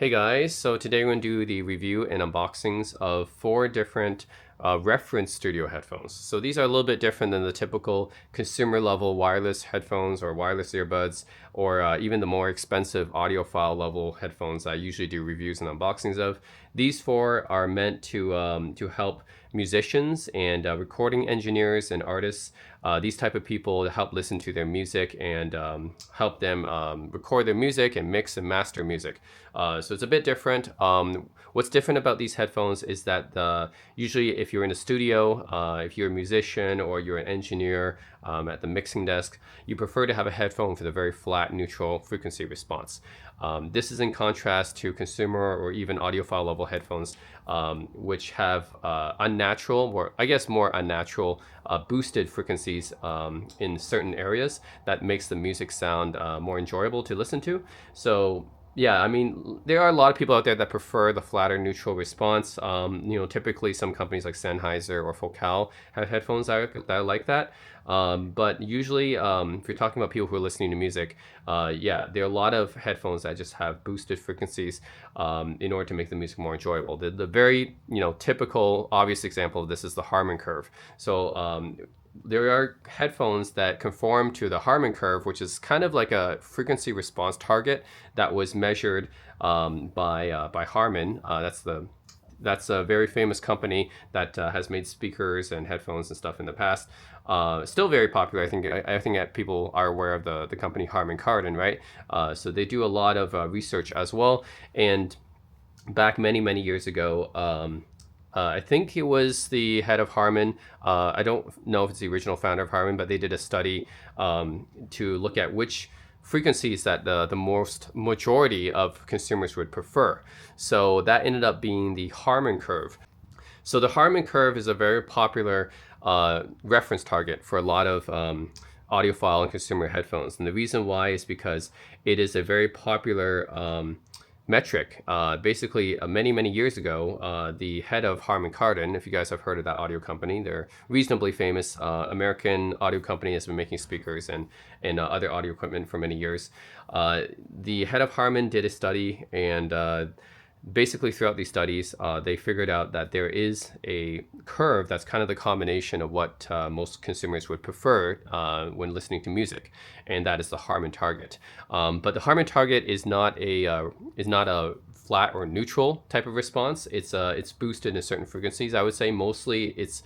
Hey guys, so today we're going to do the review and unboxings of 4 different reference studio headphones. So these are a little bit different than the typical consumer level wireless headphones or wireless earbuds or even the more expensive audiophile level headphones I usually do reviews and unboxings of. These 4 are meant to help musicians and recording engineers and artists, these type of people, to help listen to their music and help them record their music and mix and master music. So it's a bit different. What's different about these headphones is that usually if you're in a studio, if you're a musician or you're an engineer at the mixing desk, you prefer to have a headphone for the very flat, neutral frequency response. This is in contrast to consumer or even audiophile level headphones, which have unnatural, or I guess more unnatural, boosted frequencies in certain areas that makes the music sound more enjoyable to listen to. So yeah, I mean, there are a lot of people out there that prefer the flatter neutral response. Typically some companies like Sennheiser or Focal have headphones that are like that. But usually, if you're talking about people who are listening to music, yeah, there are a lot of headphones that just have boosted frequencies in order to make the music more enjoyable. The very, typical, obvious example of this is the Harman curve. So there are headphones that conform to the Harman curve, which is kind of like a frequency response target that was measured by Harman. That's a very famous company that has made speakers and headphones and stuff in the past. Still very popular. I think that people are aware of the company Harman Kardon, right? So they do a lot of research as well. And back many years ago, I think it was the head of Harman. I don't know if it's the original founder of Harman, but they did a study to look at which frequencies that the most majority of consumers would prefer. So that ended up being the Harman curve. So the Harman curve is a very popular reference target for a lot of audiophile and consumer headphones. And the reason why is because it is a very popular metric. Basically, many years ago, the head of Harman Kardon, if you guys have heard of that audio company, they're reasonably famous American audio company, has been making speakers and other audio equipment for many years. The head of Harman did a study, and basically throughout these studies, they figured out that there is a curve that's kind of the combination of what most consumers would prefer when listening to music, and that is the Harman target. But the Harman target is not a flat or neutral type of response. It's boosted in certain frequencies. I would say mostly it's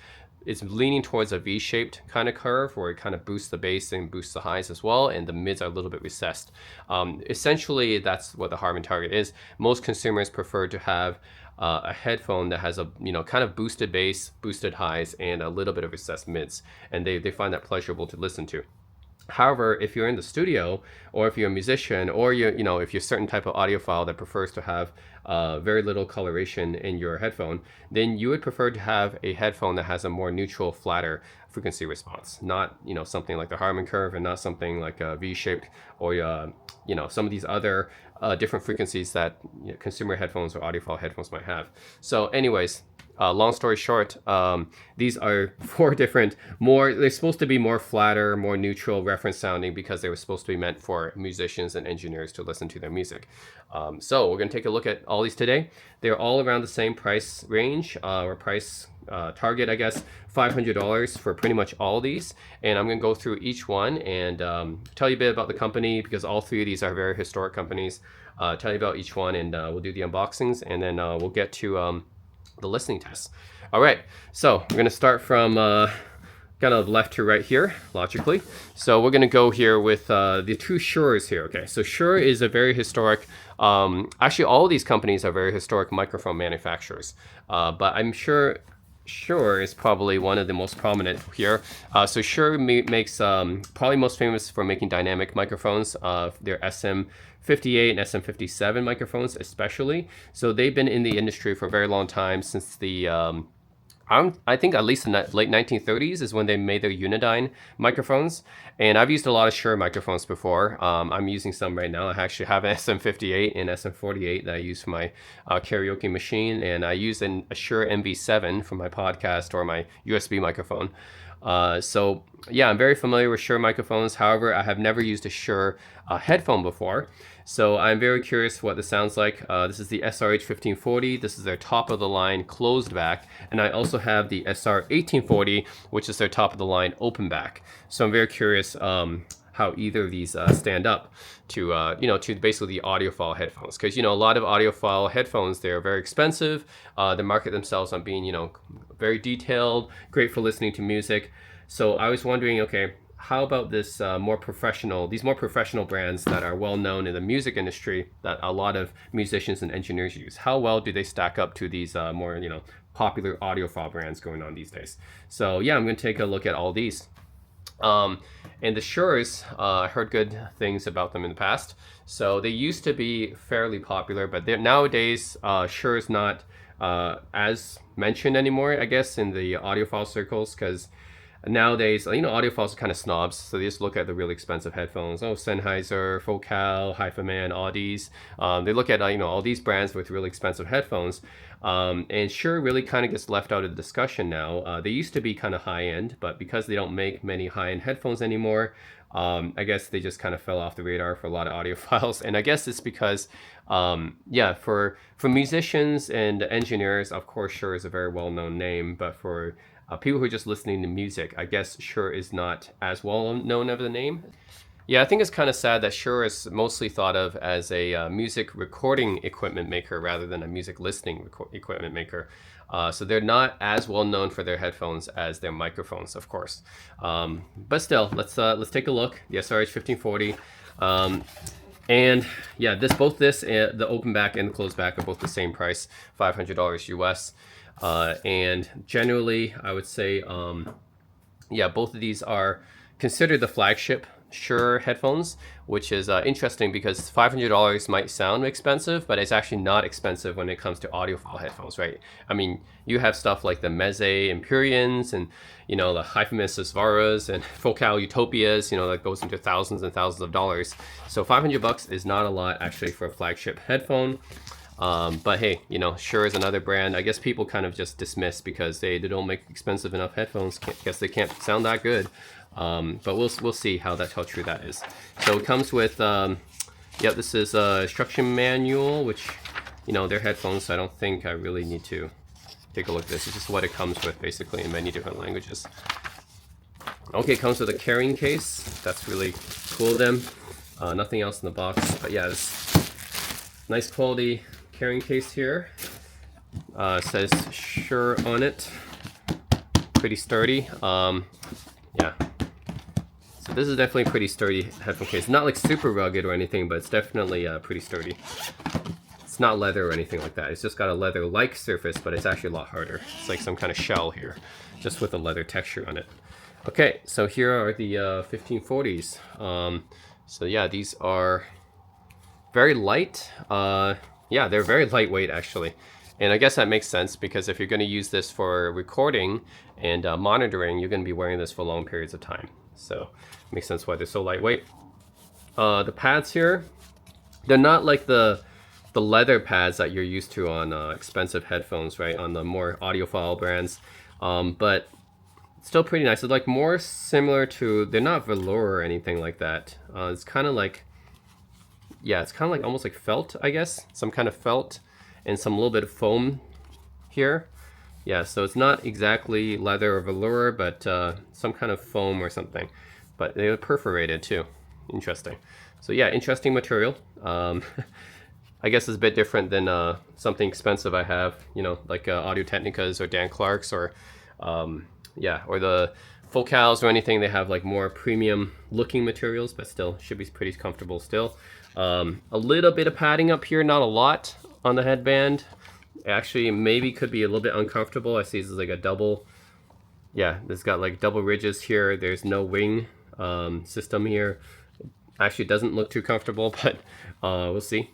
leaning towards a V-shaped kind of curve where it kind of boosts the bass and boosts the highs as well, and the mids are a little bit recessed. Essentially, that's what the Harman target is. Most consumers prefer to have a headphone that has a kind of boosted bass, boosted highs, and a little bit of recessed mids, and they find that pleasurable to listen to. However, if you're in the studio, or if you're a musician, or if you're a certain type of audiophile that prefers to have very little coloration in your headphone, then you would prefer to have a headphone that has a more neutral, flatter frequency response. Not something like the Harman curve, and not something like a V-shaped, or some of these other different frequencies that consumer headphones or audiophile headphones might have. So, anyways. Long story short, these are 4 different, they're supposed to be more flatter, more neutral reference sounding, because they were supposed to be meant for musicians and engineers to listen to their music. So we're going to take a look at all these today. They're all around the same price range, or price target, I guess, $500 for pretty much all these. And I'm going to go through each one and tell you a bit about the company, because all 3 of these are very historic companies. Tell you about each one, and we'll do the unboxings, and then we'll get to the listening tests. All right, so we're going to start from kind of left to right here, logically. So we're going to go here with the 2 Shures here. Okay, so Shure is a very historic, actually all of these companies are very historic microphone manufacturers, but I'm sure Shure is probably one of the most prominent here. So Shure makes probably most famous for making dynamic microphones. Their SM58 and SM57 microphones especially. So they've been in the industry for a very long time, since the I think at least in the late 1930s is when they made their Unidyne microphones. And I've used a lot of Shure microphones before. I'm using some right now. I actually have an SM58 and SM48 that I use for my karaoke machine. And I use a Shure MV7 for my podcast or my USB microphone. So yeah, I'm very familiar with Shure microphones. However, I have never used a Shure headphone before. So I'm very curious what this sounds like. This is the SRH1540. This is their top of the line closed back. And I also have the SR1840, which is their top of the line open back. So I'm very curious how either of these stand up to to basically the audiophile headphones, because a lot of audiophile headphones, they're very expensive. They market themselves on being very detailed, great for listening to music. So I was wondering, okay, how about these more professional brands that are well known in the music industry that a lot of musicians and engineers use? How well do they stack up to these more popular audiophile brands going on these days? So yeah, I'm going to take a look at all these. And the Shures, I heard good things about them in the past. So they used to be fairly popular, but nowadays Shure is not as mentioned anymore, I guess, in the audiophile circles, because nowadays, audiophiles are kind of snobs, so they just look at the really expensive headphones. Oh, Sennheiser, Focal, Hi-Fi-Man, Audis. They look at all these brands with really expensive headphones, and Shure really kind of gets left out of the discussion now. They used to be kind of high-end, but because they don't make many high-end headphones anymore, I guess they just kind of fell off the radar for a lot of audiophiles. And I guess it's because, for musicians and engineers, of course, Shure is a very well-known name, but for people who are just listening to music, I guess Shure is not as well known of a name. Yeah, I think it's kind of sad that Shure is mostly thought of as a music recording equipment maker rather than a music listening equipment maker. So they're not as well known for their headphones as their microphones, of course. But still, let's take a look. The SRH1540. And yeah, both this and the open back and the closed back are both the same price, $500 US. And generally, I would say, both of these are considered the flagship Shure headphones, which is interesting because $500 might sound expensive, but it's actually not expensive when it comes to audiophile headphones, right? I mean, you have stuff like the Meze Empyreans and, the Hi-Fi-Man Sesvaras and Focal Utopias, that goes into thousands and thousands of dollars. So $500 is not a lot actually for a flagship headphone. But hey, Shure is another brand I guess people kind of just dismiss because they don't make expensive enough headphones. Guess they can't sound that good. But we'll see how true that is. So it comes with this is a instruction manual, which they're headphones, so I don't think I really need to take a look at this. It's just what it comes with basically in many different languages. Okay, it comes with a carrying case. That's really cool of them. Nothing else in the box, but yeah, this nice quality carrying case here. Says Shure on it. Pretty sturdy. Yeah. So this is definitely a pretty sturdy headphone case. Not like super rugged or anything, but it's definitely pretty sturdy. It's not leather or anything like that. It's just got a leather-like surface, but it's actually a lot harder. It's like some kind of shell here, just with a leather texture on it. Okay, so here are the 1540s. So yeah, these are very light. Yeah, they're very lightweight actually. And I guess that makes sense because if you're going to use this for recording and monitoring, you're going to be wearing this for long periods of time. So it makes sense why they're so lightweight. The pads here, they're not like the leather pads that you're used to on expensive headphones, right? On the more audiophile brands. But still pretty nice. It's like more similar to, they're not velour or anything like that. It's kind of like, yeah, it's kind of like almost like felt, I guess. Some kind of felt and some little bit of foam here. Yeah, so it's not exactly leather or velour, but some kind of foam or something. But they're perforated too. Interesting. So yeah, interesting material. I guess it's a bit different than something expensive I have, like Audio-Technicas or Dan Clark's or or the Focals or anything. They have like more premium looking materials, but still should be pretty comfortable still. A little bit of padding up here, not a lot on the headband. Actually, maybe could be a little bit uncomfortable. I see this is like a double, it's got like double ridges here. There's no wing system here. Actually, it doesn't look too comfortable, but we'll see.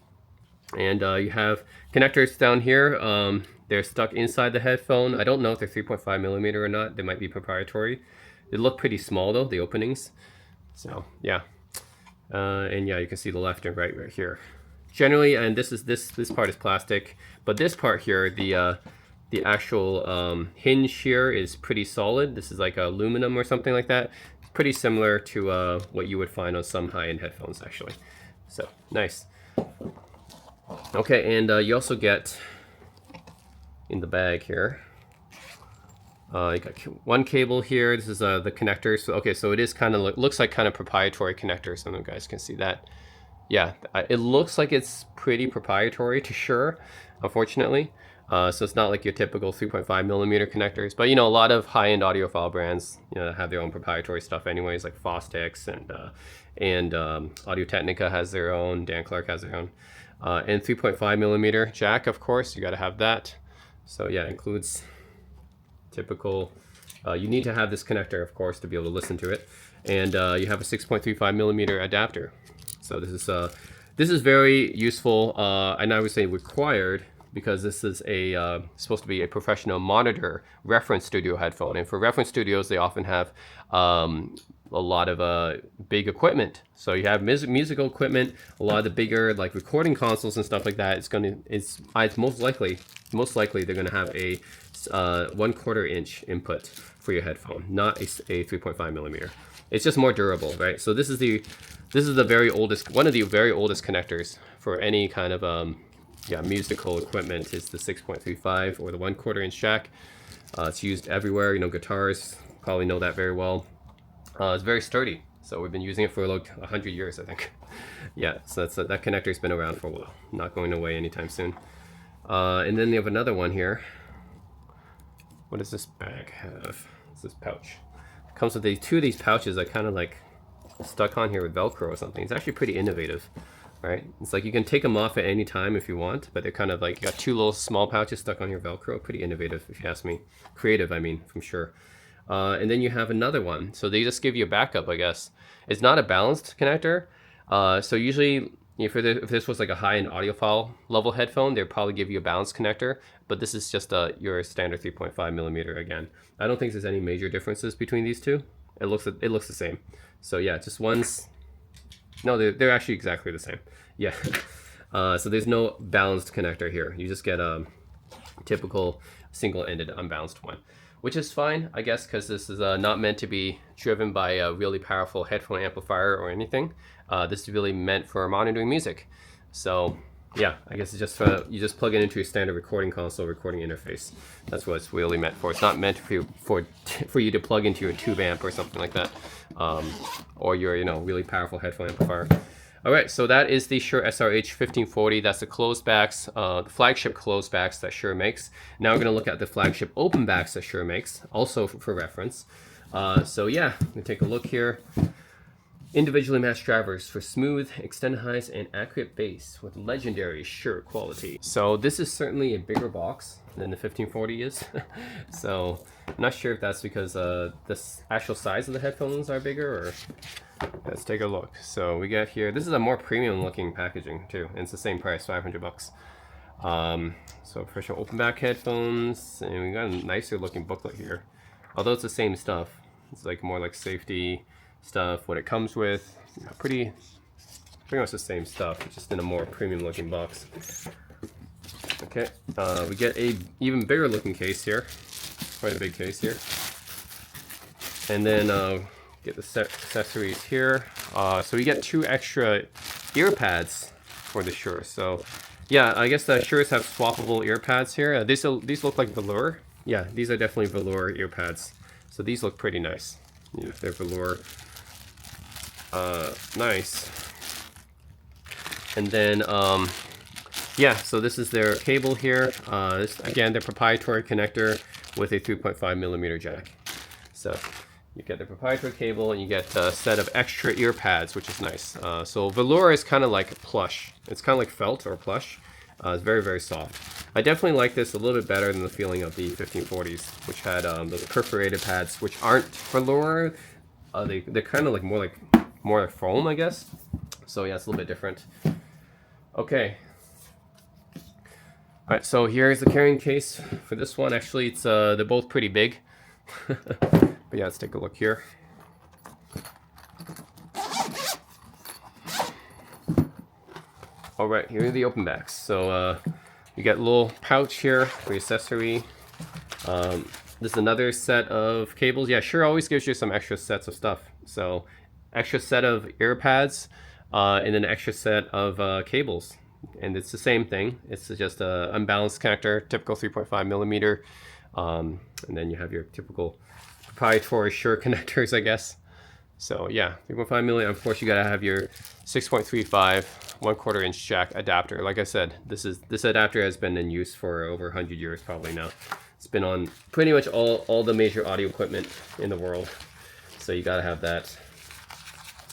And you have connectors down here. They're stuck inside the headphone. I don't know if they're 3.5 millimeter or not. They might be proprietary. They look pretty small though, the openings. So yeah. And yeah, you can see the left and right here. Generally, and this part is plastic, but this part here, the The actual hinge here is pretty solid. This is like aluminum or something like that. It's pretty similar to what you would find on some high-end headphones actually. So nice. Okay, and you also get in the bag here. You got one cable here. This is the connector. So okay, so it is kind of looks like kind of proprietary connector. Some of you guys can see that. Yeah, it looks like it's pretty proprietary to Shure, unfortunately. So it's not like your typical 3.5 millimeter connectors, but you know, a lot of high-end audiophile brands, you know, have their own proprietary stuff anyways, like Fostix and Audio-Technica has their own, Dan Clark has their own, and 3.5 millimeter jack, of course, you got to have that. So yeah, it includes typical. You need to have this connector, of course, to be able to listen to it, and you have a 6.35 millimeter adapter. So this is very useful, and I would say required, because this is supposed to be a professional monitor reference studio headphone. And for reference studios, they often have a lot of big equipment. So you have musical equipment, a lot of the bigger like recording consoles and stuff like that. It's most likely they're gonna have a 1/4 inch input for your headphone, not a 3.5 millimeter. It's just more durable, right? So this is the very oldest, one of the very oldest connectors for any kind of musical equipment is the 6.35 or the 1/4 inch jack. It's used everywhere. You know, guitars probably know that very well. It's very sturdy, so we've been using it for like 100 years, I think. Yeah, so that connector's been around for a while, not going away anytime soon. And then they have another one here. What does this bag have? It's this pouch. It comes with two of these pouches that kind of like stuck on here with Velcro or something. It's actually pretty innovative. Right? It's like you can take them off at any time if you want, but they're kind of like, you got two little small pouches stuck on your Velcro. Pretty innovative, if you ask me. Creative, I mean, from Shure. And then you have another one. So they just give you a backup, I guess. It's not a balanced connector. So usually, if this was like a high-end audiophile level headphone, they'd probably give you a balanced connector. But this is just your standard 3.5 millimeter again. I don't think there's any major differences between these two. It looks the same. So yeah, just one's. No, they're actually exactly the same. Yeah. So there's no balanced connector here. You just get a typical single-ended unbalanced one, which is fine, I guess, because this is not meant to be driven by a really powerful headphone amplifier or anything. This is really meant for monitoring music. So yeah, I guess it's just you just plug it into your standard recording console, recording interface. That's what it's really meant for. It's not meant for you to plug into your tube amp or something like that, or your really powerful headphone amplifier. All right, so that is the Shure SRH1540. That's the closed backs, the flagship closed backs that Shure makes. Now we're gonna look at the flagship open backs that Shure makes, also for reference. So yeah, we take a look here. Individually matched drivers for smooth, extended highs, and accurate bass with legendary Shure quality. So this is certainly a bigger box than the 1540 is. So I'm not sure if that's because the actual size of the headphones are bigger, or let's take a look. So we got here, this is a more premium looking packaging too, and it's the same price, 500 bucks. So professional open back headphones, and we got a nicer looking booklet here. Although it's the same stuff, it's like more like safety stuff, what it comes with, pretty much the same stuff, just in a more premium looking box. Okay, we get a even bigger looking case here, quite a big case here, and then get the accessories here. So we get 2 extra ear pads for the Shure. So yeah, I guess the Shures have swappable ear pads here. These look like velour. Yeah, these are definitely velour ear pads. So these look pretty nice. Yeah, they're velour. Nice. And then yeah, so this is their cable here. This, again, their proprietary connector with a 3.5 millimeter jack. So you get the proprietary cable, and you get a set of extra ear pads, which is nice. So velour is kind of like plush. It's kind of like felt or plush. It's very, very soft. I definitely like this a little bit better than the feeling of the 1540s, which had those perforated pads, which aren't velour. They're kind of like more like foam, I guess. So yeah, it's a little bit different. Okay. All right, so here's the carrying case for this one. Actually, it's they're both pretty big. But yeah, let's take a look here. All right, here are the open backs. So you got a little pouch here for your accessory This is another set of cables. Yeah, Shure always gives you some extra sets of stuff. So extra set of ear pads, and then an extra set of cables. And it's the same thing. It's just a unbalanced connector, typical 3.5 millimeter. And then you have your typical proprietary Shure connectors, I guess. So yeah, 3.5 millimeter. Of course, you gotta have your 6.35 1/4 inch jack adapter. Like I said, this adapter has been in use for over 100 years probably now. It's been on pretty much all the major audio equipment in the world. So you gotta have that,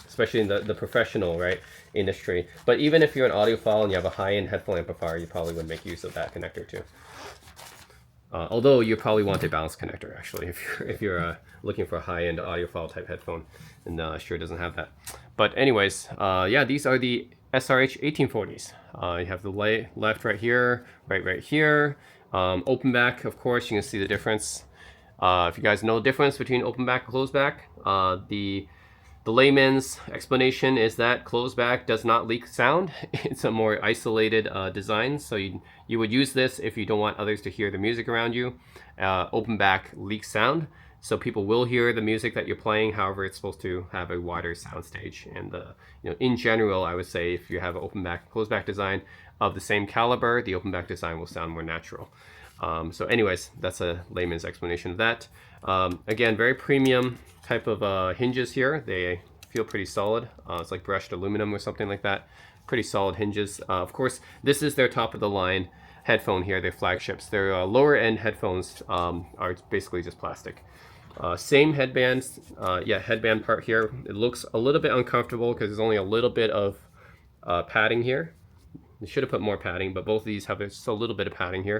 especially in the professional, right, industry. But even if you're an audiophile and you have a high-end headphone amplifier, you probably would make use of that connector too. Although you probably want a balanced connector actually if you're looking for a high-end audiophile type headphone, and Shure doesn't have that. But anyways, yeah, these are the SRH1840s. You have the left right here, right here. Open back, of course, you can see the difference. If you guys know the difference between open back and closed back, the layman's explanation is that closed back does not leak sound. It's a more isolated design, so you would use this if you don't want others to hear the music around you. Open back leaks sound, so people will hear the music that you're playing. However, it's supposed to have a wider sound stage, and in general, I would say if you have an open back, closed back design of the same caliber, the open back design will sound more natural. So anyways, that's a layman's explanation of that. Again, very premium type of hinges here. They feel pretty solid. It's like brushed aluminum or something like that. Pretty solid hinges. Of course, this is their top of the line headphone here, their flagships. Their lower end headphones are basically just plastic. Same headbands. Yeah, headband part here. It looks a little bit uncomfortable because there's only a little bit of padding here. They should have put more padding, but both of these have just a little bit of padding here.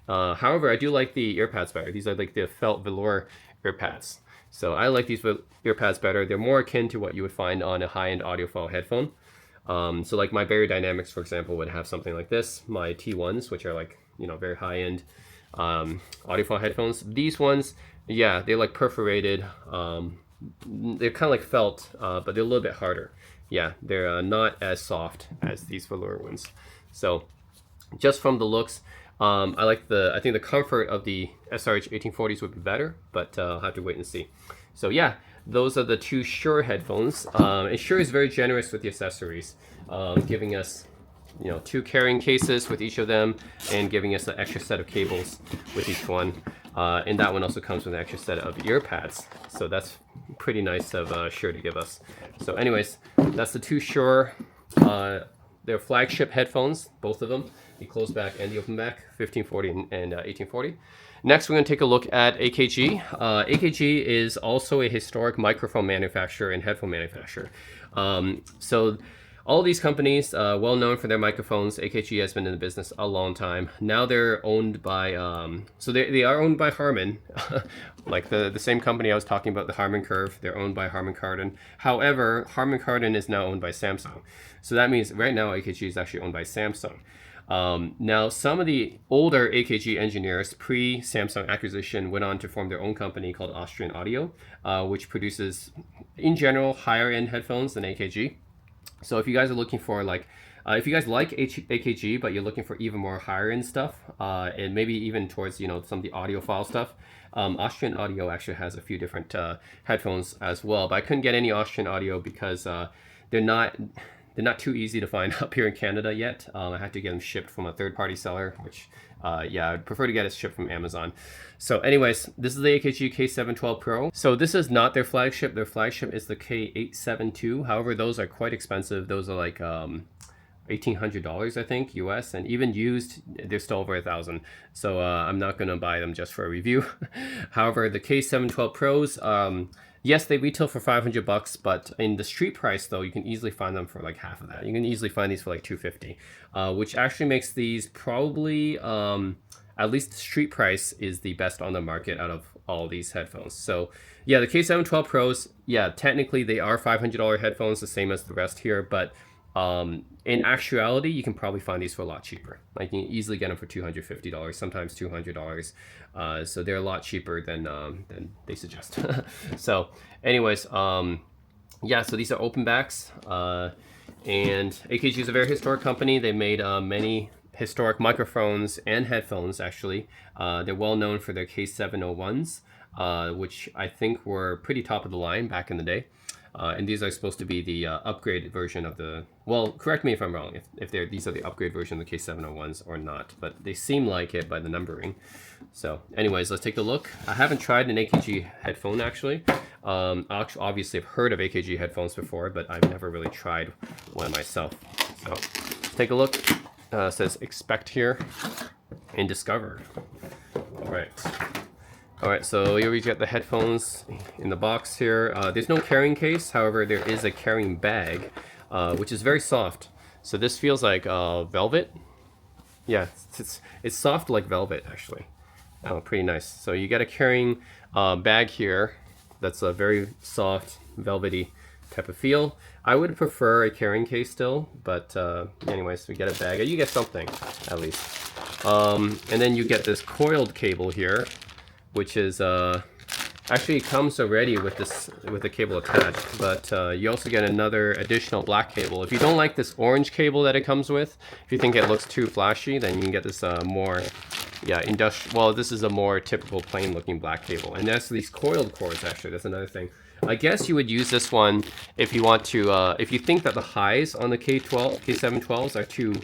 However, I do like the ear pads better. These are like the felt velour ear pads. So I like these ear pads better. They're more akin to what you would find on a high-end audiophile headphone. So like my Barry Dynamics, for example, would have something like this. My T1s, which are like, very high-end audiophile headphones. These ones, yeah, they're like perforated. They're kind of like felt, but they're a little bit harder. Yeah, they're not as soft as these velour ones. So just from the looks, I think the comfort of the SRH1840s would be better, but I'll have to wait and see. So yeah, those are the two Shure headphones. And Shure is very generous with the accessories, giving us, two carrying cases with each of them, and giving us an extra set of cables with each one. And that one also comes with an extra set of ear pads. So that's pretty nice of Shure to give us. So anyways, that's the two Shure, their flagship headphones, both of them, the closed back and the open back, 1540 and 1840. Next, we're going to take a look at AKG. AKG is also a historic microphone manufacturer and headphone manufacturer. So all these companies, well known for their microphones. AKG has been in the business a long time. Now they're owned by, so they are owned by Harman, like the same company I was talking about, the Harman Curve. They're owned by Harman Kardon. However, Harman Kardon is now owned by Samsung. So that means right now AKG is actually owned by Samsung. Now, some of the older AKG engineers pre-Samsung acquisition went on to form their own company called Austrian Audio, which produces, in general, higher-end headphones than AKG. So if you guys are looking for if you guys like AKG, but you're looking for even more higher-end stuff, and maybe even towards some of the audiophile stuff, Austrian Audio actually has a few different headphones as well. But I couldn't get any Austrian Audio because they're not too easy to find up here in Canada yet. I had to get them shipped from a third-party seller, which, yeah, I'd prefer to get it shipped from Amazon. So anyways, this is the AKG K712 Pro. So this is not their flagship. Their flagship is the K872. However, those are quite expensive. Those are like $1,800, I think, US, and even used, they're still over $1,000. So I'm not going to buy them just for a review. However, the K712 Pros, yes, they retail for $500, but in the street price, though, you can easily find them for like half of that. You can easily find these for like $250, which actually makes these probably, at least the street price is the best on the market out of all these headphones. So yeah, the K712 Pros, yeah, technically they are $500 headphones, the same as the rest here, but in actuality, you can probably find these for a lot cheaper. Like you can easily get them for $250, sometimes $200. So they're a lot cheaper than they suggest. So anyways, yeah, so these are open backs, and AKG is a very historic company. They made many historic microphones and headphones, actually. They're well known for their K701s, which I think were pretty top of the line back in the day. And these are supposed to be the upgraded version of the, well, correct me if I'm wrong, if these are the upgrade version of the K701s or not, but they seem like it by the numbering. So anyways, let's take a look. I haven't tried an AKG headphone, actually. Obviously, I've heard of AKG headphones before, but I've never really tried one myself. So let's take a look. It says expect here and discover. All right, so here we get the headphones in the box here. There's no carrying case, however, there is a carrying bag, which is very soft. So this feels like velvet. Yeah, it's soft like velvet, actually. Oh, pretty nice. So you get a carrying bag here that's a very soft, velvety type of feel. I would prefer a carrying case still, but anyways, we get a bag. You get something, at least. And then you get this coiled cable here, which is actually it comes already with the cable attached, but you also get another additional black cable. If you don't like this orange cable that it comes with, if you think it looks too flashy, then you can get this more, yeah, industrial. Well, this is a more typical plain looking black cable, and that's these coiled cords. Actually, that's another thing. I guess you would use this one if you want to, if you think that the highs on the K712s are too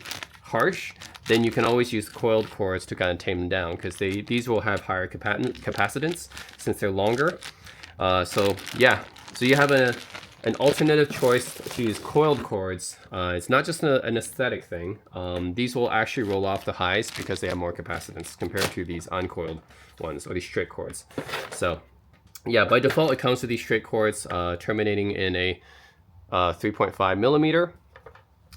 harsh, then you can always use coiled cords to kind of tame them down, because these will have higher capacitance since they're longer. So yeah, so you have an alternative choice to use coiled cords. It's not just an aesthetic thing. These will actually roll off the highs because they have more capacitance compared to these uncoiled ones, or these straight cords. So yeah, by default it comes with these straight cords terminating in a 3.5 millimeter.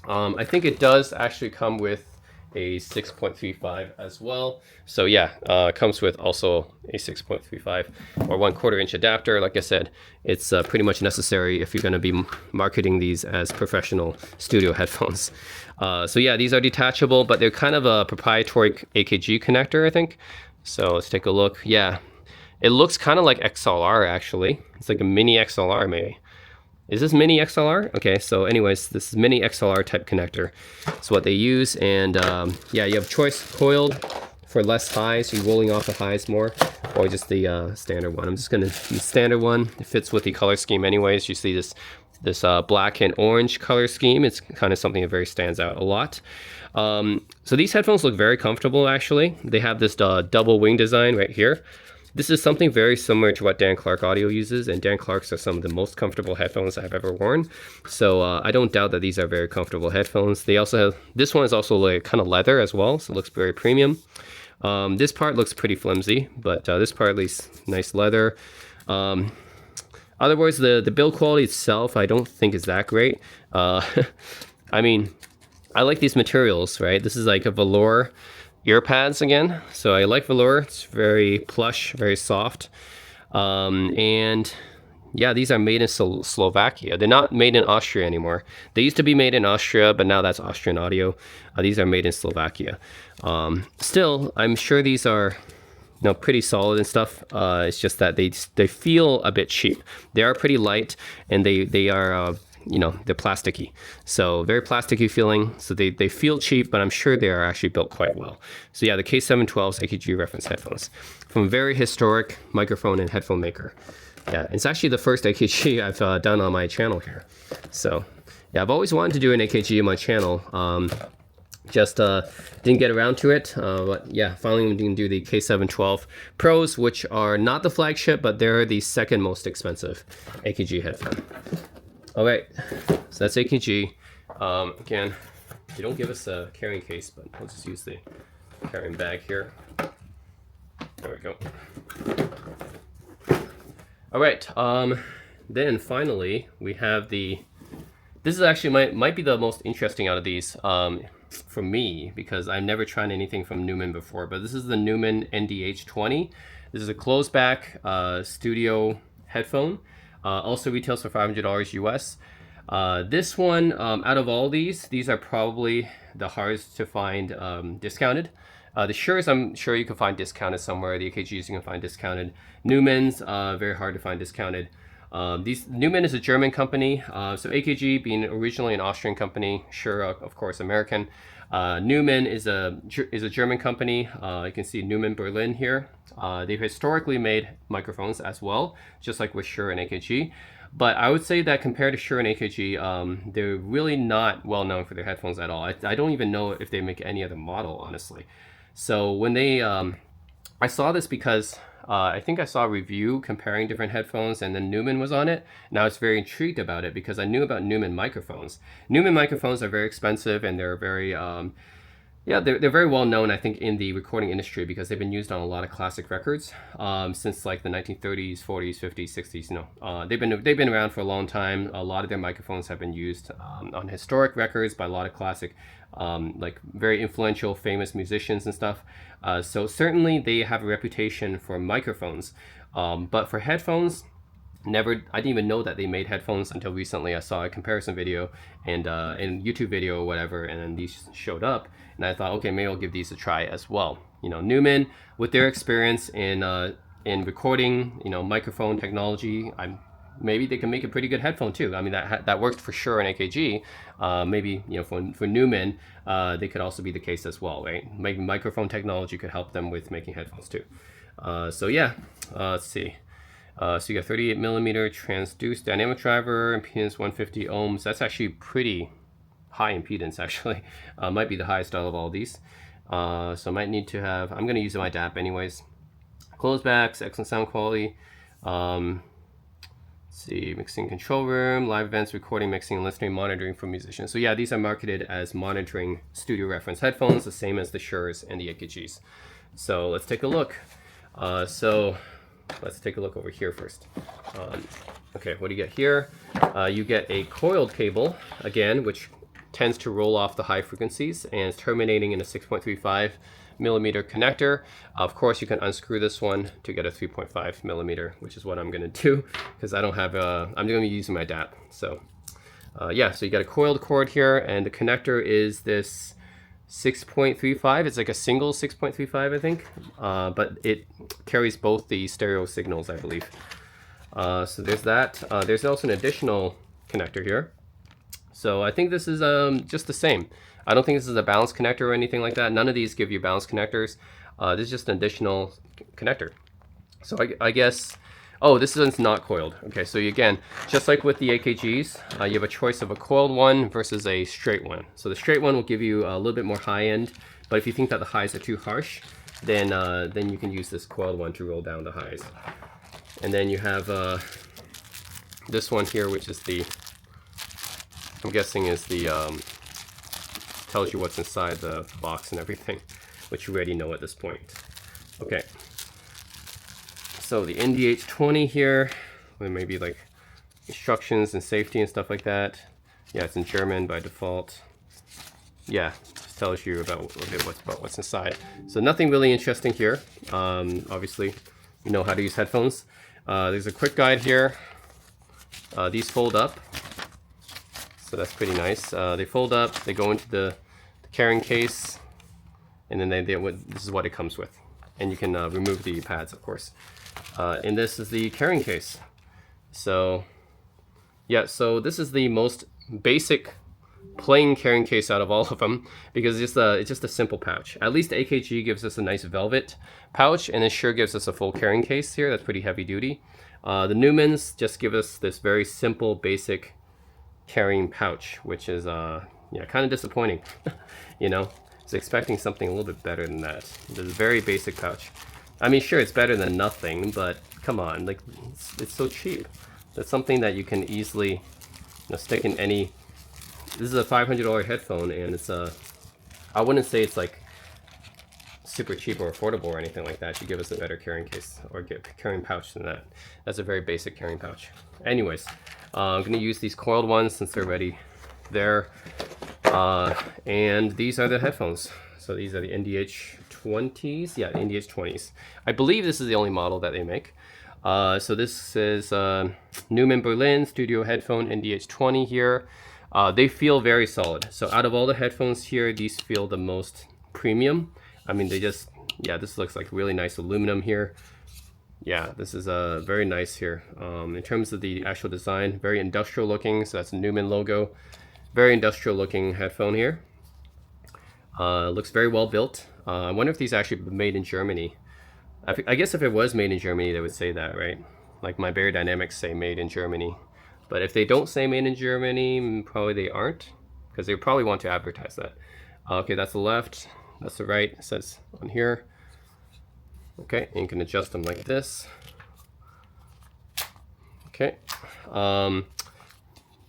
I think it does actually come with a 6.35 as well. So yeah, comes with also a 6.35 or 1/4 inch adapter. Like I said, it's pretty much necessary if you're going to be marketing these as professional studio headphones. So yeah, these are detachable, but they're kind of a proprietary AKG connector, I think. So let's take a look. Yeah, it looks kind of like XLR, actually. It's like a mini XLR, maybe. Is this mini XLR? Okay, so anyways, this is mini XLR type connector. It's what they use, and yeah, you have choice coiled for less highs, so you're rolling off the highs more, or just the standard one. I'm just gonna use standard one. It fits with the color scheme anyways. You see this black and orange color scheme. It's kind of something that very stands out a lot. So these headphones look very comfortable, actually. They have this double wing design right here. This is something very similar to what Dan Clark Audio uses, and Dan Clark's are some of the most comfortable headphones I've ever worn. So I don't doubt that these are very comfortable headphones. They also have, this one is also like kind of leather as well, so it looks very premium. This part looks pretty flimsy, but this part at least nice leather. Otherwise, the build quality itself, I don't think is that great. I mean, I like these materials, right? This is like a velour ear pads again, so I like velour. It's very plush, very soft, and yeah, these are made in Slovakia. They're not made in Austria anymore. They used to be made in Austria, but now that's Austrian Audio. These are made in Slovakia. Still, I'm sure these are, you know, pretty solid and stuff. It's just that they feel a bit cheap. They are pretty light, and they are you know, they're plasticky, so very plasticky feeling. So they feel cheap, but I'm sure they are actually built quite well. So yeah, the K712's AKG reference headphones from a very historic microphone and headphone maker. Yeah, it's actually the first AKG I've done on my channel here. So yeah, I've always wanted to do an AKG on my channel. Just didn't get around to it, but yeah, finally we can do the K712 Pros, which are not the flagship, but they're the second most expensive AKG headphone. All right, so that's AKG. Again, they don't give us a carrying case, but we'll just use the carrying bag here. There we go. All right, then finally we have this is actually might be the most interesting out of these for me, because I've never tried anything from Neumann before, but this is the Neumann NDH20. This is a closed back studio headphone. Also retails for $500 US. This one, out of all these are probably the hardest to find discounted. The Shure's, I'm sure you can find discounted somewhere. The AKGs you can find discounted. Neumann's, very hard to find discounted. Neumann is a German company, so AKG being originally an Austrian company, Shure, of course, American. Neumann is a German company. You can see Neumann Berlin here. They've historically made microphones as well, just like with Shure and AKG. But I would say that compared to Shure and AKG, they're really not well known for their headphones at all. I don't even know if they make any other model, honestly. So when they, I saw this because I think I saw a review comparing different headphones, and then Neumann was on it. And I was very intrigued about it because I knew about Neumann microphones. Neumann microphones are very expensive, and they're very, yeah, they're very well known, I think, in the recording industry because they've been used on a lot of classic records since like the 1930s, 40s, 50s, 60s. You know, they've been around for a long time. A lot of their microphones have been used on historic records by a lot of classic, like very influential, famous musicians and stuff. So certainly they have a reputation for microphones, but for headphones, I didn't even know that they made headphones until recently. I saw a comparison video and YouTube video or whatever, and then these showed up, and I thought, okay, maybe I'll give these a try as well. You know, Neumann, with their experience in recording, you know, microphone technology, maybe they can make a pretty good headphone too. I mean, that worked for Shure and AKG. Maybe, you know, for Neumann, they could also be the case as well, right? Maybe microphone technology could help them with making headphones too. So yeah, let's see. So you got 38 millimeter transduced dynamic driver, impedance 150 ohms. That's actually pretty high impedance, actually. Might be the highest out of all these. So I might need to have, I'm going to use my DAP anyways. Closed backs, excellent sound quality. Let's see, mixing control room, live events, recording, mixing, listening, monitoring for musicians. So yeah, these are marketed as monitoring studio reference headphones, the same as the Shures and the AKGs. So let's take a look. Let's take a look over here first. Okay, what do you get here? You get a coiled cable, again, which tends to roll off the high frequencies and is terminating in a 6.35 millimeter connector. Of course, you can unscrew this one to get a 3.5 millimeter, which is what I'm going to do because I don't have I'm going to be using my DAP. So yeah, so you got a coiled cord here, and the connector is this 6.35. It's like a single 6.35, I think, but it carries both the stereo signals, I believe. So there's that. There's also an additional connector here. So I think this is just the same. I don't think this is a balanced connector or anything like that. None of these give you balanced connectors. This is just an additional connector. So I guess, oh, this one's not coiled. Okay, so again, just like with the AKGs, you have a choice of a coiled one versus a straight one. So the straight one will give you a little bit more high end, but if you think that the highs are too harsh, then you can use this coiled one to roll down the highs. And then you have this one here, which is the, I'm guessing is the, tells you what's inside the box and everything, which you already know at this point. Okay. So the NDH20 here, there may be like instructions and safety and stuff like that. Yeah, it's in German by default. Yeah, just tells you about what's inside. So nothing really interesting here. Obviously, you know how to use headphones. There's a quick guide here. These fold up, so that's pretty nice. They fold up, they go into the carrying case, and then this is what it comes with. And you can remove the pads, of course. And this is the carrying case. So yeah, so this is the most basic plain carrying case out of all of them because it's just a simple pouch. At least AKG gives us a nice velvet pouch, and it sure gives us a full carrying case here. That's pretty heavy duty. The Neumanns just give us this very simple, basic carrying pouch, which is yeah, kind of disappointing. You know, I was expecting something a little bit better than that. This very basic pouch. I mean, sure, it's better than nothing, but come on, like it's so cheap. That's something that you can easily, you know, stick in any. This is a $500 headphone, and it's I wouldn't say it's like super cheap or affordable or anything like that. It should give us a better carrying case or carrying pouch than that. That's a very basic carrying pouch. Anyways, I'm gonna use these coiled ones since they're already there. And these are the headphones. So these are the NDH20s. Yeah, NDH20s. I believe this is the only model that they make. So this is Neumann Berlin Studio Headphone NDH20 here. They feel very solid. So out of all the headphones here, these feel the most premium. I mean, they just, yeah, this looks like really nice aluminum here. Yeah, this is very nice here. In terms of the actual design, very industrial looking. So that's a Neumann logo. Very industrial looking headphone here. Looks very well built. I wonder if these actually made in Germany. I guess if it was made in Germany, they would say that, right? Like my Bear Dynamics say made in Germany. But if they don't say made in Germany, probably they aren't, because they probably want to advertise that. Okay, that's the left, that's the right, it says on here. Okay, and you can adjust them like this. Okay,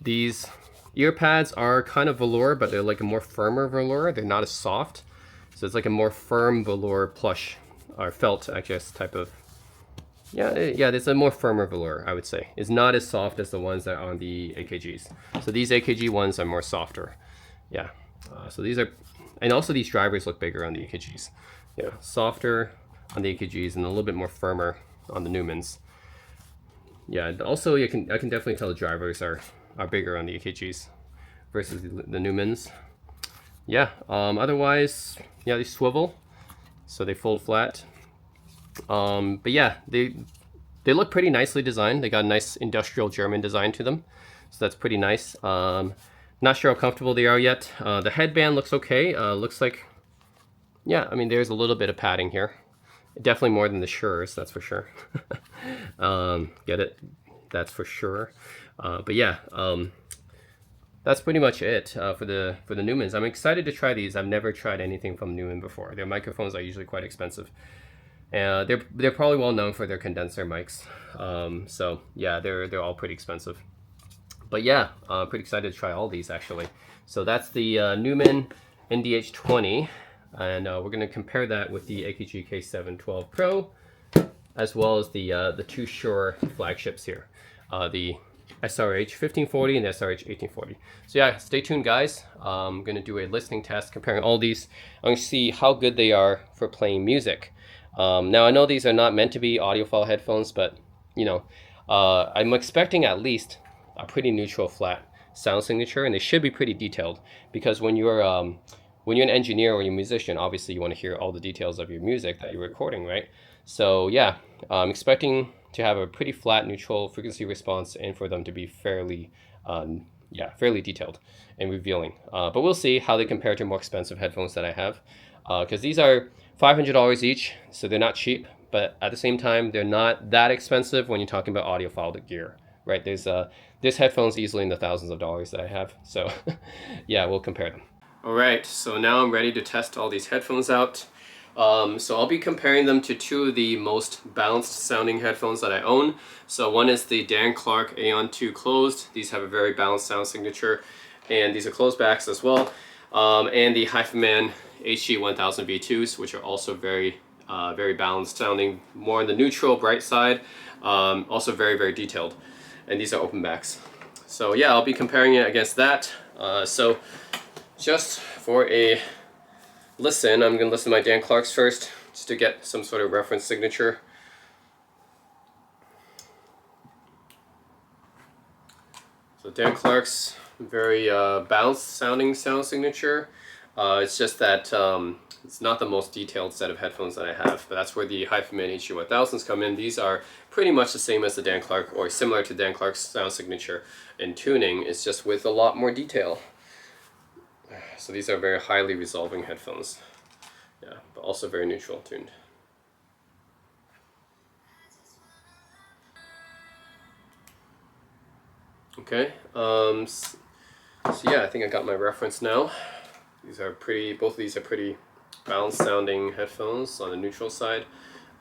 these ear pads are kind of velour, but they're like a more firmer velour. They're not as soft. So it's like a more firm velour plush, or felt, I guess, type of. Yeah, it's a more firmer velour, I would say. It's not as soft as the ones that are on the AKGs. So these AKG ones are more softer. Yeah, so these are, and also these drivers look bigger on the AKGs. Yeah, softer on the AKGs and a little bit more firmer on the Neumanns. Yeah, also I can definitely tell the drivers are bigger on the AKGs versus the Neumanns. Yeah, otherwise, yeah, they swivel, so they fold flat. But yeah, they look pretty nicely designed. They got a nice industrial German design to them, so that's pretty nice. Not sure how comfortable they are yet. The headband looks okay. Looks like, yeah, I mean, there's a little bit of padding here. Definitely more than the Shures, that's for sure. Get it? That's for sure. But yeah, that's pretty much it for the Neumanns. I'm excited to try these. I've never tried anything from Neumann before. Their microphones are usually quite expensive. They're probably well known for their condenser mics. So yeah, they're all pretty expensive. But yeah, pretty excited to try all these actually. So that's the Neumann NDH20, and we're going to compare that with the AKG K712 Pro, as well as the two Shure flagships here, the SRH1540 and SRH1840. So yeah, stay tuned, guys. I'm going to do a listening test comparing all these. I'm going to see how good they are for playing music. Now I know these are not meant to be audiophile headphones, but you know, I'm expecting at least a pretty neutral flat sound signature, and they should be pretty detailed, because when you're an engineer or you're a musician, obviously you want to hear all the details of your music that you're recording, right? So yeah, I'm expecting to have a pretty flat neutral frequency response, and for them to be fairly detailed and revealing. But we'll see how they compare to more expensive headphones that I have, because these are $500 each, so they're not cheap, but at the same time, they're not that expensive when you're talking about audiophile gear, right? There's headphones easily in the thousands of dollars that I have, so yeah, we'll compare them. All right, so now I'm ready to test all these headphones out. So I'll be comparing them to two of the most balanced sounding headphones that I own. So one is the Dan Clark Aeon 2 closed. These have a very balanced sound signature, and these are closed backs as well. And the HiFiMan HG1000 V2s, which are also very balanced sounding, more on the neutral bright side, also very, very detailed. And these are open backs. So yeah, I'll be comparing it against that. So just for a listen, I'm going to listen to my Dan Clarks first, just to get some sort of reference signature. So Dan Clark's very balanced sounding sound signature. It's just that it's not the most detailed set of headphones that I have, but that's where the HiFiMan HG1000s come in. These are pretty much the same as the Dan Clark, or similar to Dan Clark's sound signature in tuning. It's just with a lot more detail. So these are very highly resolving headphones. Yeah, but also very neutral tuned. Okay, so yeah, I think I got my reference now. Both of these are pretty balanced sounding headphones on the neutral side.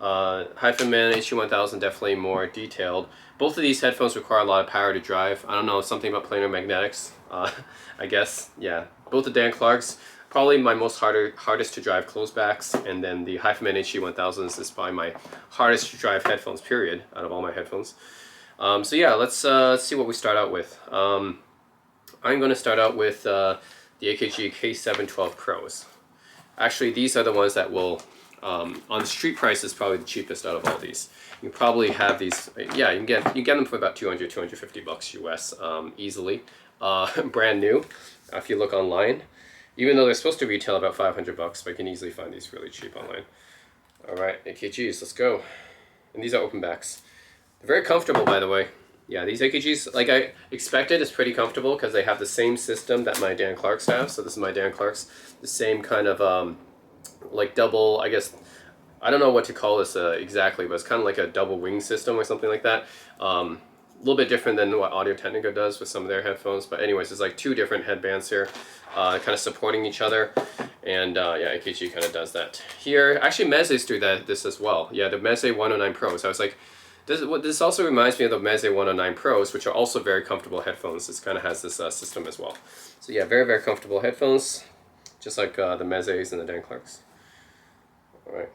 HiFiMan HG1000 definitely more detailed. Both of these headphones require a lot of power to drive. I don't know, something about planar magnetics, I guess. Yeah, both the Dan Clarks, probably my hardest to drive closed backs, and then the HiFiMan HG1000s is probably my hardest to drive headphones, period, out of all my headphones. So yeah, let's see what we start out with. I'm going to start out with the AKG K712 Pros. Actually, these are the ones that will, on the street price, is probably the cheapest out of all these. You probably have these, yeah, you can get them for about $200-250 US easily, brand new. If you look online, even though they're supposed to retail about $500, but you can easily find these really cheap online. All right, AKGs, let's go. And these are open backs. They're very comfortable, by the way. Yeah, these AKGs, like I expected, is pretty comfortable because they have the same system that my Dan Clarks have. So this is my Dan Clarks, the same kind of like double, I guess, I don't know what to call this exactly, but it's kind of like a double wing system or something like that. A little bit different than what Audio-Technica does with some of their headphones. But anyways, there's like two different headbands here, kind of supporting each other. And yeah, AKG kind of does that. Here, actually Meze's do this as well. Yeah, the Meze 109 Pros. I was like, this also reminds me of the Meze 109 Pros, which are also very comfortable headphones. This kind of has this system as well. So yeah, very, very comfortable headphones, just like the Meze's and the Dan Clarks. All right.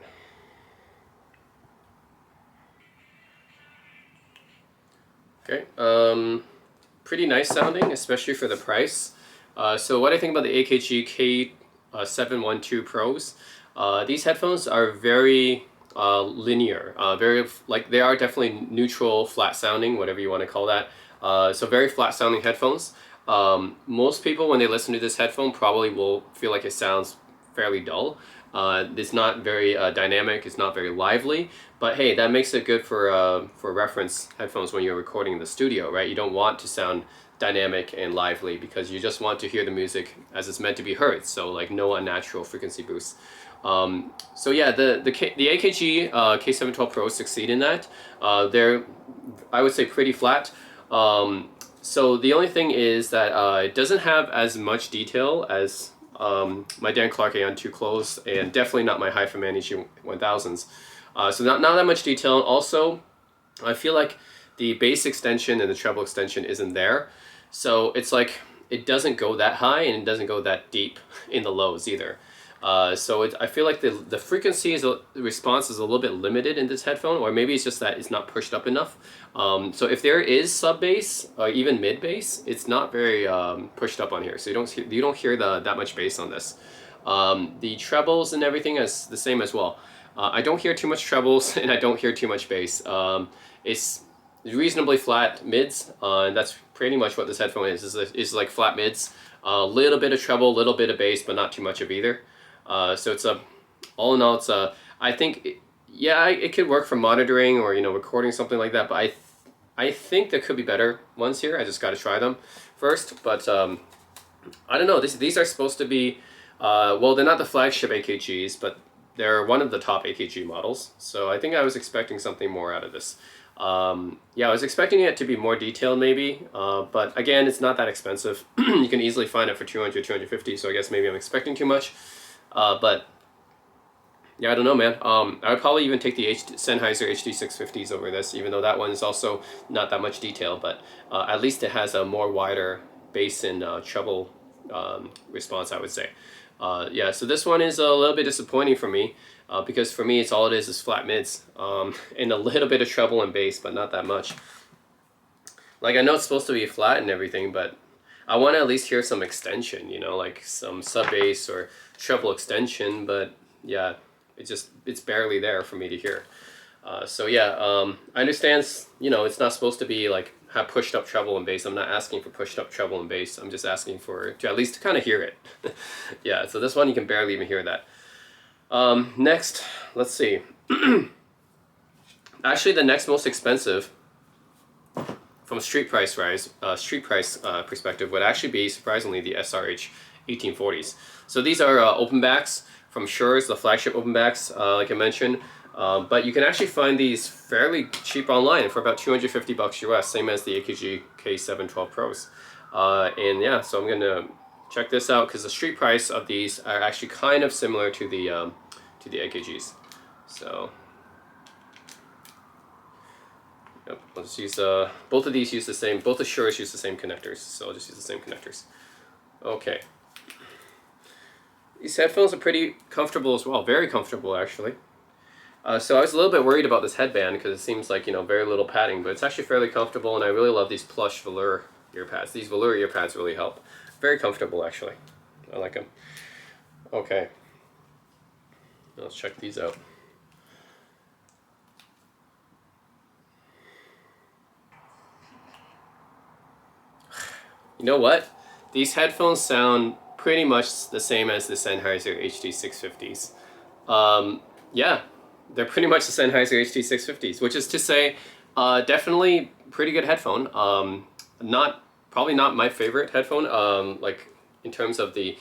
Okay, pretty nice sounding, especially for the price. So what I think about the AKG K712 Pros, these headphones are very linear, very like they are definitely neutral, flat sounding, whatever you want to call that. So very flat sounding headphones. Most people when they listen to this headphone probably will feel like it sounds fairly dull. It's not very dynamic, it's not very lively, but hey, that makes it good for reference headphones when you're recording in the studio, right? You don't want to sound dynamic and lively because you just want to hear the music as it's meant to be heard, so like no unnatural frequency boosts. So yeah, the AKG K712 Pros succeed in that. They're, I would say, pretty flat. So the only thing is that it doesn't have as much detail as my Dan Clark Aeon 2 Close, and definitely not my HiFiMan EG1000s. So not that much detail. Also, I feel like the bass extension and the treble extension isn't there. So it's like it doesn't go that high and it doesn't go that deep in the lows either. So I feel like the frequency the response is a little bit limited in this headphone, or maybe it's just that it's not pushed up enough. So if there is sub bass or even mid bass, it's not very pushed up on here, so you don't hear that much bass on this. The trebles and everything is the same as well. I don't hear too much trebles and I don't hear too much bass. It's reasonably flat mids, and that's pretty much what this headphone is like flat mids. A little bit of treble, a little bit of bass, but not too much of either. So it's all in all, it's I think, yeah, it could work for monitoring or, you know, recording something like that, but I think there could be better ones here. I just got to try them first, but I don't know. These are supposed to be, well, they're not the flagship AKGs, but they're one of the top AKG models. So I think I was expecting something more out of this. Yeah, I was expecting it to be more detailed maybe, but again, it's not that expensive. You can easily find it for 200, 250, so I guess maybe I'm expecting too much. But yeah, I don't know, man. I would probably even take the Sennheiser HD650s over this, even though that one is also not that much detail, but at least it has a more wider bass and treble response, I would say. Yeah, so this one is a little bit disappointing for me, because for me, all it is flat mids, and a little bit of treble and bass, but not that much. Like, I know it's supposed to be flat and everything, but I want to at least hear some extension, you know, like some sub bass or treble extension, but yeah, it's barely there for me to hear. So yeah, I understand, you know, it's not supposed to be like have pushed up treble and bass. I'm not asking for pushed up treble and bass. I'm just asking to at least kind of hear it. Yeah, so this one you can barely even hear that. Next, let's see. Actually, the next most expensive from a street price perspective would actually be, surprisingly, the SRH1840s. So these are open backs from Shure's, the flagship open backs, like I mentioned. But you can actually find these fairly cheap online for about 250 bucks US, same as the AKG K712 Pros. And yeah, so I'm gonna check this out because the street price of these are actually kind of similar to the AKGs. So yep, I'll just use both of these use the same. Both the Shure's use the same connectors, so I'll just use the same connectors. Okay. These headphones are pretty comfortable as well, very comfortable actually. So I was a little bit worried about this headband because it seems like, you know, very little padding, but it's actually fairly comfortable, and I really love these plush velour ear pads. These velour ear pads really help. Very comfortable actually. I like them. Okay. Let's check these out. You know what? These headphones sound pretty much the same as the Sennheiser HD650s. Yeah, they're pretty much the Sennheiser HD650s, which is to say, definitely pretty good headphone. Not probably not my favorite headphone. Like in terms of the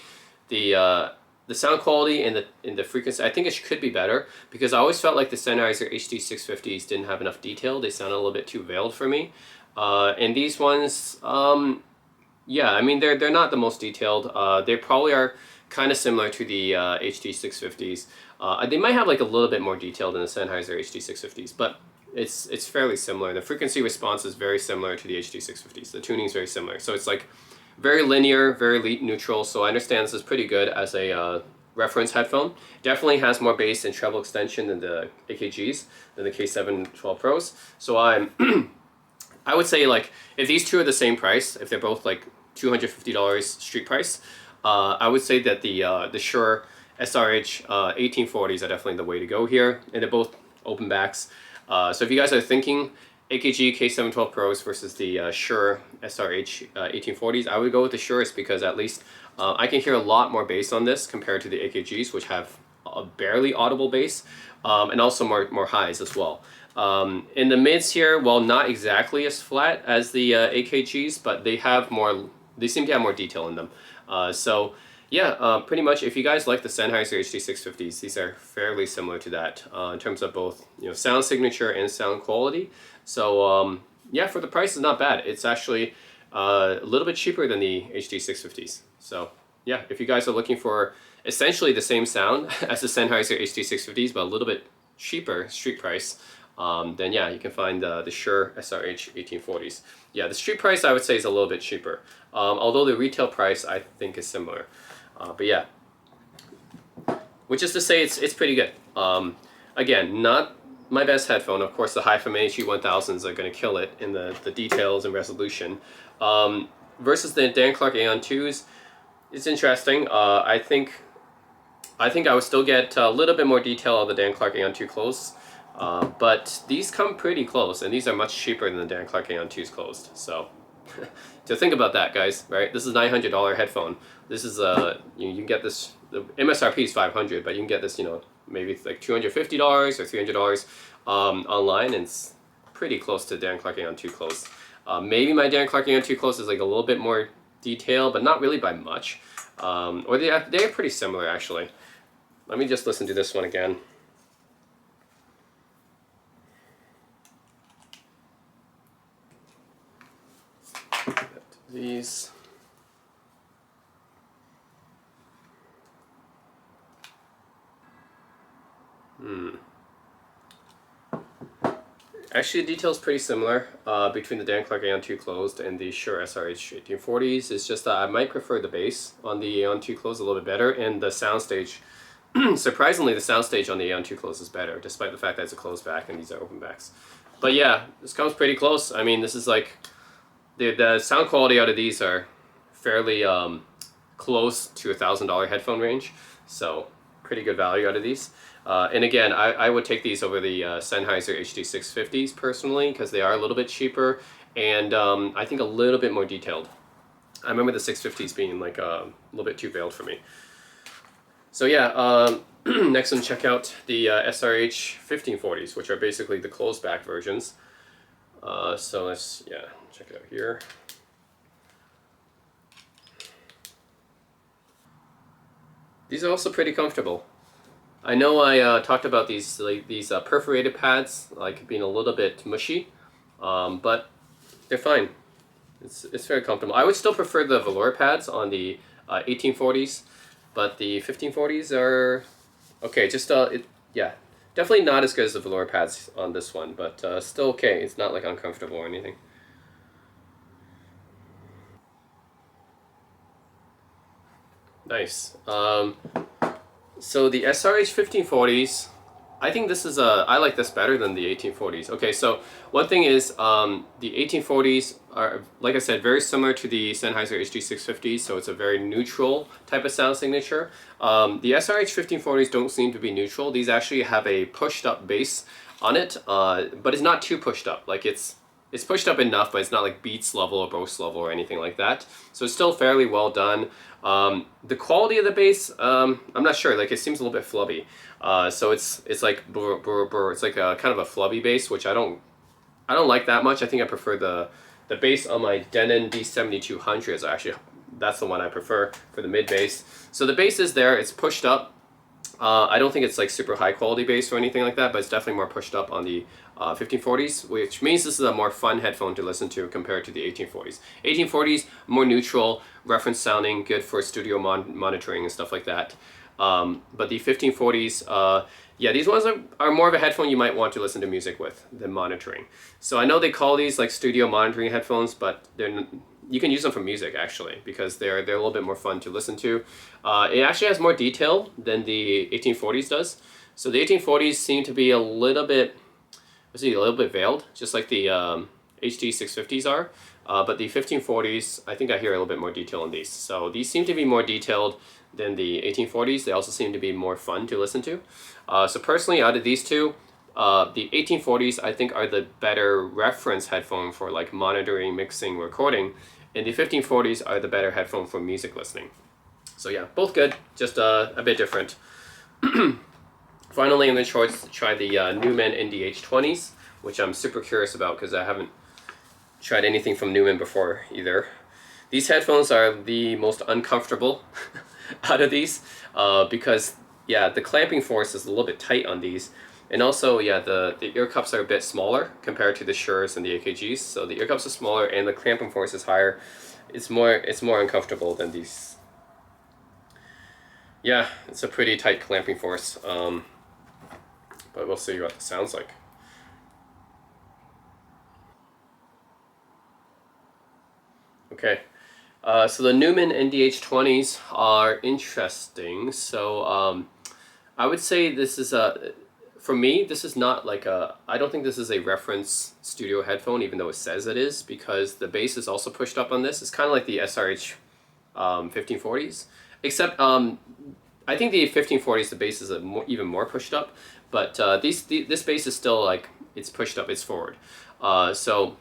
sound quality and the frequency. I think it could be better because I always felt like the Sennheiser HD650s didn't have enough detail. They sounded a little bit too veiled for me. And these ones, yeah, I mean they're not the most detailed. They probably are kind of similar to the HD650s. They might have like a little bit more detail than the Sennheiser HD650s, but it's fairly similar. The frequency response is very similar to the HD650s. The tuning is very similar, so it's like very linear, very neutral. So I understand this is pretty good as a reference headphone. Definitely has more bass and treble extension than the AKGs, than the K712 Pros. So I'm I would say like if these two are the same price, if they're both like $250 street price, I would say that the Shure SRH1840s are definitely the way to go here, and they're both open backs. So if you guys are thinking AKG K712 Pros versus the Shure SRH1840s, I would go with the Shure's because at least I can hear a lot more bass on this compared to the AKGs, which have a barely audible bass, and also more highs as well. In the mids here, well, not exactly as flat as the AKGs, but they seem to have more detail in them. So yeah, pretty much if you guys like the Sennheiser HD650s, these are fairly similar to that in terms of both sound signature and sound quality. So yeah, for the price is not bad. It's actually a little bit cheaper than the HD650s. So yeah, if you guys are looking for essentially the same sound as the Sennheiser HD650s, but a little bit cheaper street price, then yeah, you can find the Shure SRH1840s. Yeah, the street price I would say is a little bit cheaper, although the retail price I think is similar. But yeah, which is to say it's pretty good. Again, not my best headphone. Of course, the Hi-Fi HE1000s are going to kill it in the details and resolution. Versus the Dan Clark Aeon 2s, it's interesting. I think I would still get a little bit more detail of the Dan Clark Aeon 2 closed. But these come pretty close, and these are much cheaper than the Dan Clark Aeon 2's closed. So, to think about that, guys, right? This is a $900 headphone. This is you can get this. The MSRP is $500, but you can get this, maybe it's like $250 or $300 online, and it's pretty close to Dan Clark Aeon 2 closed. Maybe my Dan Clark Aeon 2 closed is like a little bit more detail, but not really by much. Or they're pretty similar actually. Let me just listen to this one again. These. Actually, the detail is pretty similar between the Dan Clark Aeon 2 closed and the Shure SRH1840s. It's just that I might prefer the bass on the Aeon 2 closed a little bit better, and the soundstage, surprisingly, the soundstage on the Aeon 2 closed is better, despite the fact that it's a closed back and these are open backs. But yeah, this comes pretty close. I mean, this is like, the sound quality out of these are fairly close to $1,000 headphone range, so pretty good value out of these. And again, I would take these over the Sennheiser HD650s personally because they are a little bit cheaper and I think a little bit more detailed. I remember the 650s being like a little bit too veiled for me. So yeah, next one, check out the SRH1540s, which are basically the closed back versions. So let's, check it out here. These are also pretty comfortable. I know I talked about these perforated pads like being a little bit mushy, but they're fine. It's very comfortable. I would still prefer the velour pads on the 1840s, but the 1540s are okay. Just definitely not as good as the velour pads on this one, but still okay. It's not like uncomfortable or anything. Nice. So the SRH 1540s, I think this is I like this better than the 1840s. Okay, so one thing is the 1840s are, like I said, very similar to the Sennheiser HD650s, so it's a very neutral type of sound signature. The SRH 1540s don't seem to be neutral. These actually have a pushed up bass on it, but it's not too pushed up. Like it's pushed up enough, but it's not like Beats level or Bose level or anything like that. So it's still fairly well done. The quality of the bass, I'm not sure. Like it seems a little bit flubby. So it's like brr, brr, brr. It's like a kind of a flubby bass, which I don't I don't like that much. I think I prefer the bass on my Denon D7200. Actually, that's the one I prefer for the mid bass. So the bass is there. It's pushed up. I don't think it's like super high quality bass or anything like that, but it's definitely more pushed up on the 1540s, which means this is a more fun headphone to listen to compared to the 1840s. 1840s, more neutral, reference sounding, good for studio monitoring and stuff like that. But the 1540s, yeah, these ones are more of a headphone you might want to listen to music with than monitoring. So I know they call these like studio monitoring headphones, but you can use them for music actually, because they're a little bit more fun to listen to. It actually has more detail than the 1840s does. So the 1840s seem to be a little bit veiled, just like the HD650s are. But the 1540s, I think I hear a little bit more detail in these. So these seem to be more detailed than the 1840s. They also seem to be more fun to listen to. So personally, out of these two, the 1840s I think are the better reference headphone for like monitoring, mixing, recording, and the 1540s are the better headphone for music listening. So yeah, both good, just a bit different. Finally, I'm going to try the Neumann NDH20s, which I'm super curious about because I haven't tried anything from Neumann before either. These headphones are the most uncomfortable out of these because, yeah, the clamping force is a little bit tight on these. And also, yeah, the ear cups are a bit smaller compared to the Shures and the AKGs. So the ear cups are smaller and the clamping force is higher. It's more uncomfortable than these. Yeah, it's a pretty tight clamping force. But we'll see what it sounds like. Okay, so the Neumann NDH20s are interesting. So I would say this is for me, this is not like I don't think this is a reference studio headphone, even though it says it is, because the bass is also pushed up on this. It's kind of like the SRH 1540s, except I think the 1540s, the bass is even more pushed up, but this bass is still like, it's pushed up, it's forward. So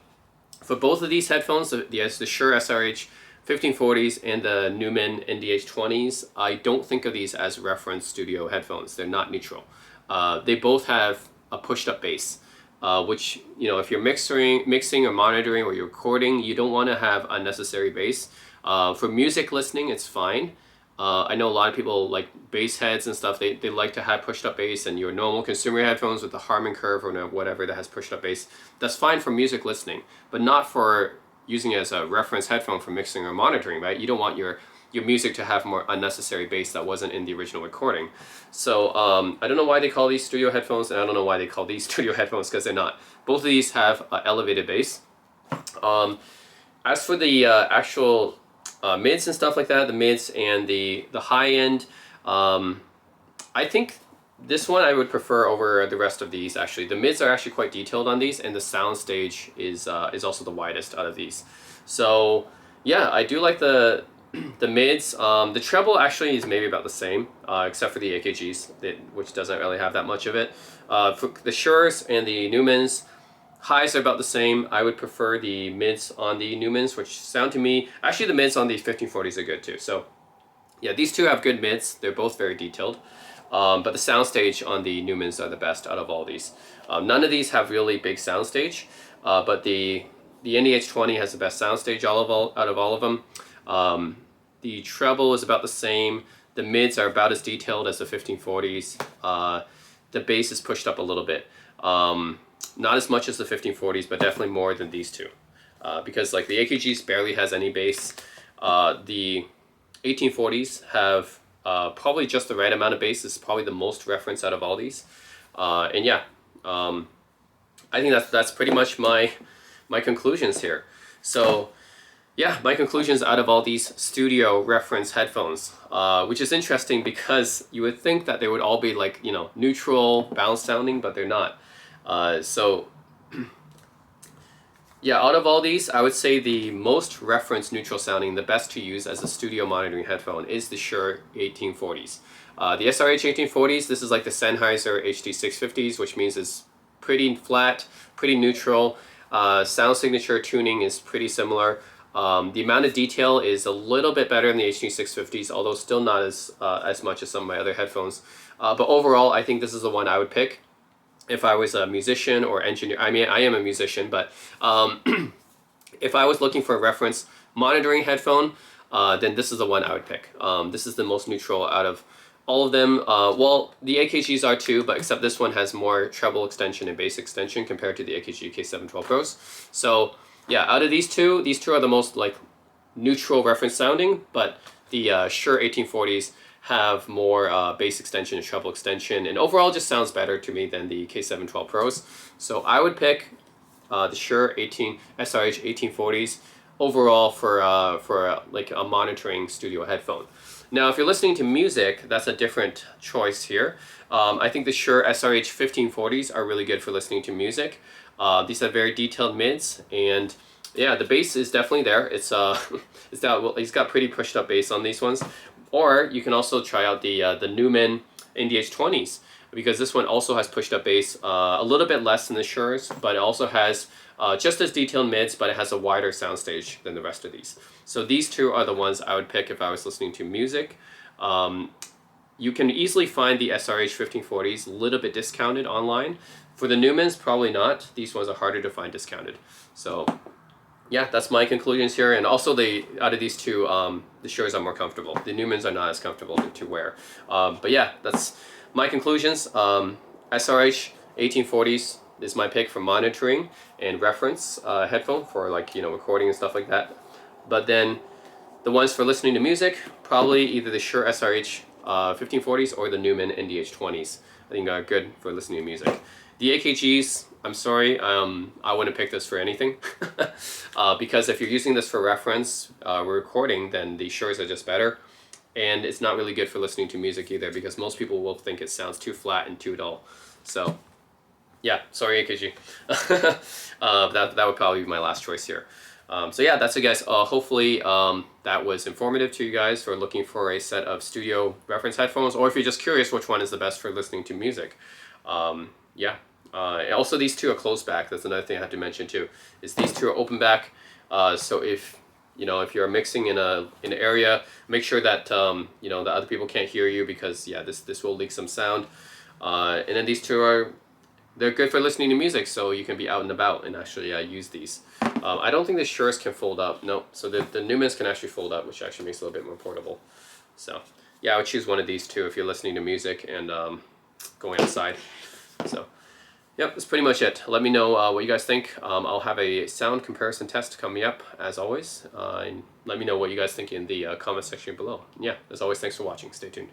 for both of these headphones, the Shure SRH 1540s and the Neumann NDH20s, I don't think of these as reference studio headphones. They're not neutral. They both have a pushed up bass, which, you know, if you're mixing or monitoring or you're recording, you don't want to have unnecessary bass. For music listening, it's fine. I know a lot of people like bass heads and stuff, they like to have pushed up bass, and your normal consumer headphones with the Harman curve or whatever that has pushed up bass, that's fine for music listening, but not for using it as a reference headphone for mixing or monitoring, right? You don't want your music to have more unnecessary bass that wasn't in the original recording. So I don't know why they call these studio headphones, and I don't know why they call these studio headphones, because they're not. Both of these have elevated bass. As for the actual mids and stuff like that, the mids and the high end, I think this one I would prefer over the rest of these. Actually, the mids are actually quite detailed on these, and the sound stage is also the widest out of these. So yeah, I do like the mids. The treble actually is maybe about the same, except for the AKGs, which doesn't really have that much of it. For the Shures and the Neumanns, highs are about the same. I would prefer the mids on the Neumanns, which sound to me, actually the mids on the 1540s are good too. So yeah, these two have good mids. They're both very detailed. But the soundstage on the Neumanns are the best out of all these. None of these have really big soundstage, but the NDH20 has the best soundstage out of all of them. The treble is about the same. The mids are about as detailed as the 1540s. The bass is pushed up a little bit. Not as much as the 1540s, but definitely more than these two. Because like the AKGs barely has any bass. The 1840s have probably just the right amount of bass. This is probably the most reference out of all these. And yeah, I think that's pretty much my conclusions here. So yeah, my conclusions out of all these studio reference headphones, which is interesting because you would think that they would all be like, you know, neutral, bounce sounding, but they're not. So yeah, out of all these, I would say the most reference neutral sounding, the best to use as a studio monitoring headphone is the Shure 1840s. The SRH 1840s, this is like the Sennheiser HD650s, which means it's pretty flat, pretty neutral. Sound signature tuning is pretty similar. The amount of detail is a little bit better in the HD650s, although still not as much as some of my other headphones. But overall, I think this is the one I would pick. if I was a musician or engineer, I mean, I am a musician, but if I was looking for a reference monitoring headphone, then this is the one I would pick. This is the most neutral out of all of them. Well, the AKGs are too, but except this one has more treble extension and bass extension compared to the AKG K712 Pros. So yeah, out of these two are the most like neutral reference sounding, but the Shure 1840s have more bass extension and treble extension, and overall just sounds better to me than the K712 Pros. So I would pick the Shure SRH 1840s overall for like a monitoring studio headphone. Now, if you're listening to music, that's a different choice here. I think the Shure SRH 1540s are really good for listening to music. These have very detailed mids, and yeah, the bass is definitely there. It's he's got pretty pushed up bass on these ones. Or you can also try out the Neumann NDH20s, because this one also has pushed up bass, a little bit less than the Shure's, but it also has just as detailed mids, but it has a wider soundstage than the rest of these. So these two are the ones I would pick if I was listening to music. You can easily find the SRH 1540s a little bit discounted online. For the Neumanns, probably not. These ones are harder to find discounted. So yeah, that's my conclusions here. And also, out of these two, the Shure's are more comfortable. The Neumanns are not as comfortable to wear. But yeah, that's my conclusions. SRH 1840s is my pick for monitoring and reference headphone for, like, you know, recording and stuff like that. But then the ones for listening to music, probably either the Shure SRH 1540s or the Neumann NDH20s. I think are good for listening to music. The AKGs, I'm sorry, I wouldn't pick this for anything. Because if you're using this for reference recording, then the Shure's are just better. And it's not really good for listening to music either, because most people will think it sounds too flat and too dull. So yeah, sorry AKG. That would probably be my last choice here. So yeah, that's it guys. Hopefully that was informative to you guys for looking for a set of studio reference headphones, or if you're just curious which one is the best for listening to music. Yeah. Also, these two are closed back. That's another thing I have to mention too. Is these two are open back. So if you're mixing in an area, make sure that the other people can't hear you, because yeah, this will leak some sound. And then these two they're good for listening to music, so you can be out and about and actually use these. I don't think the Shure's can fold up. No, so the Neumanns can actually fold up, which actually makes it a little bit more portable. So yeah, I would choose one of these two if you're listening to music and going outside. So yep, that's pretty much it. Let me know what you guys think. I'll have a sound comparison test coming up, as always. And let me know what you guys think in the comment section below. Yeah, as always, thanks for watching. Stay tuned.